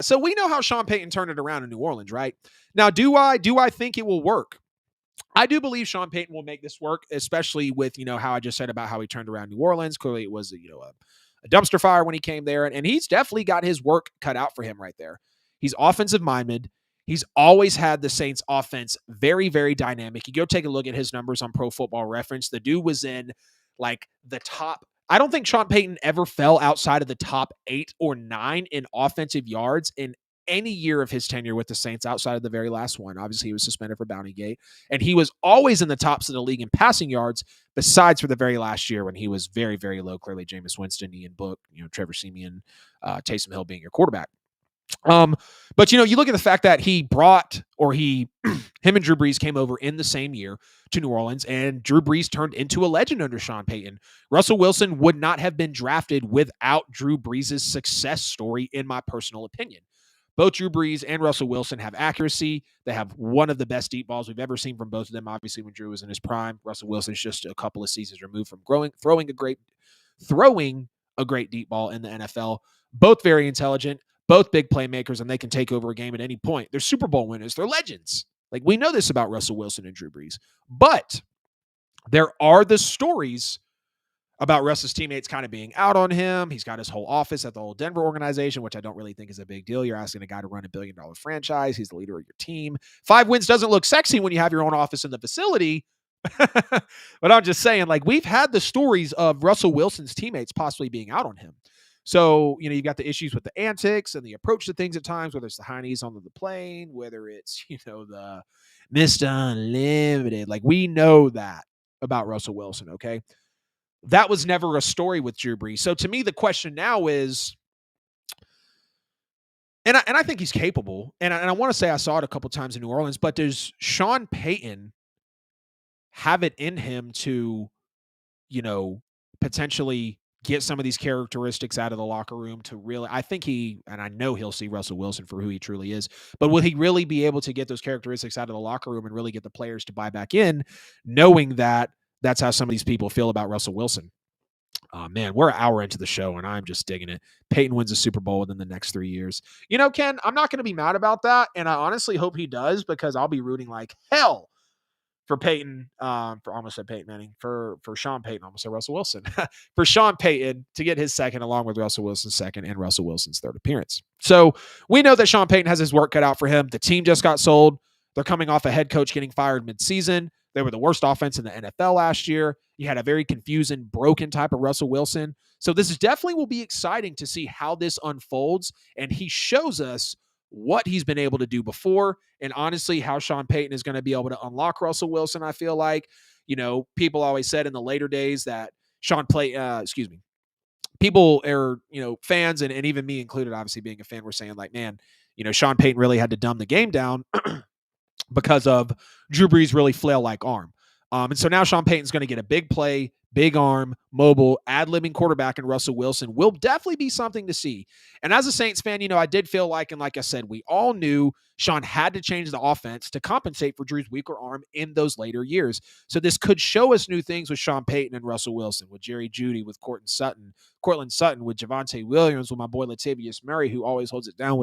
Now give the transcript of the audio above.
So we know how Sean Payton turned it around in New Orleans, right? Now, do I think it will work? I do believe Sean Payton will make this work, especially with, how I just said about how he turned around New Orleans. Clearly it was, a dumpster fire when he came there, and he's definitely got his work cut out for him right there. He's offensive minded. He's always had the Saints offense very, very dynamic. You go take a look at his numbers on Pro Football Reference. The dude was in like the top. I don't think Sean Payton ever fell outside of the top 8 or 9 in offensive yards in any year of his tenure with the Saints outside of the very last one. Obviously, he was suspended for Bountygate, and he was always in the tops of the league in passing yards, besides for the very last year when he was very, very low. Clearly, Jameis Winston, Ian Book, Trevor Siemian, Taysom Hill being your quarterback. But you look at the fact that him and Drew Brees came over in the same year to New Orleans, and Drew Brees turned into a legend under Sean Payton. Russell Wilson would not have been drafted without Drew Brees' success story, in my personal opinion. Both Drew Brees and Russell Wilson have accuracy. They have one of the best deep balls we've ever seen from both of them. Obviously, when Drew was in his prime, Russell Wilson's just a couple of seasons removed from throwing a great deep ball in the NFL. Both very intelligent, both big playmakers, and they can take over a game at any point. They're Super Bowl winners. They're legends. Like, we know this about Russell Wilson and Drew Brees. But there are the stories about Russ's teammates kind of being out on him. He's got his whole office at the whole Denver organization, which I don't really think is a big deal. You're asking a guy to run $1 billion franchise. He's the leader of your team. 5 wins doesn't look sexy when you have your own office in the facility. But I'm just saying, like, we've had the stories of Russell Wilson's teammates possibly being out on him. So, you got the issues with the antics and the approach to things at times, whether it's the Heinies on the plane, whether it's, the Mr. Unlimited. Like, we know that about Russell Wilson, okay? That was never a story with Drew Brees. So to me, the question now is, and I think he's capable, and I want to say I saw it a couple times in New Orleans, but does Sean Payton have it in him to, potentially get some of these characteristics out of the locker room to really, and I know he'll see Russell Wilson for who he truly is, but will he really be able to get those characteristics out of the locker room and really get the players to buy back in, knowing that that's how some of these people feel about Russell Wilson? Man, we're an hour into the show, and I'm just digging it. Peyton wins a Super Bowl within the next 3 years. Ken, I'm not going to be mad about that, and I honestly hope he does, because I'll be rooting like hell for Peyton, for almost said Peyton Manning, for Sean Payton, almost said Russell Wilson, for Sean Payton to get his second, along with Russell Wilson's second and Russell Wilson's third appearance. So we know that Sean Payton has his work cut out for him. The team just got sold. They're coming off a head coach getting fired midseason. They were the worst offense in the NFL last year. You had a very confusing, broken type of Russell Wilson. So this definitely will be exciting to see how this unfolds. And he shows us what he's been able to do before, and honestly, how Sean Payton is going to be able to unlock Russell Wilson. I feel like, people always said in the later days that people are, fans, and even me included, obviously being a fan, were saying like, man, Sean Payton really had to dumb the game down because of Drew Brees' really flail-like arm. And so now Sean Payton's going to get a big play, big arm, mobile, ad-libbing quarterback in Russell Wilson. Will definitely be something to see. And as a Saints fan, I did feel like, and like I said, we all knew Sean had to change the offense to compensate for Drew's weaker arm in those later years. So this could show us new things with Sean Payton and Russell Wilson, with Jerry Jeudy, with Cortland Sutton, with Javonte Williams, with my boy Latavius Murray, who always holds it down with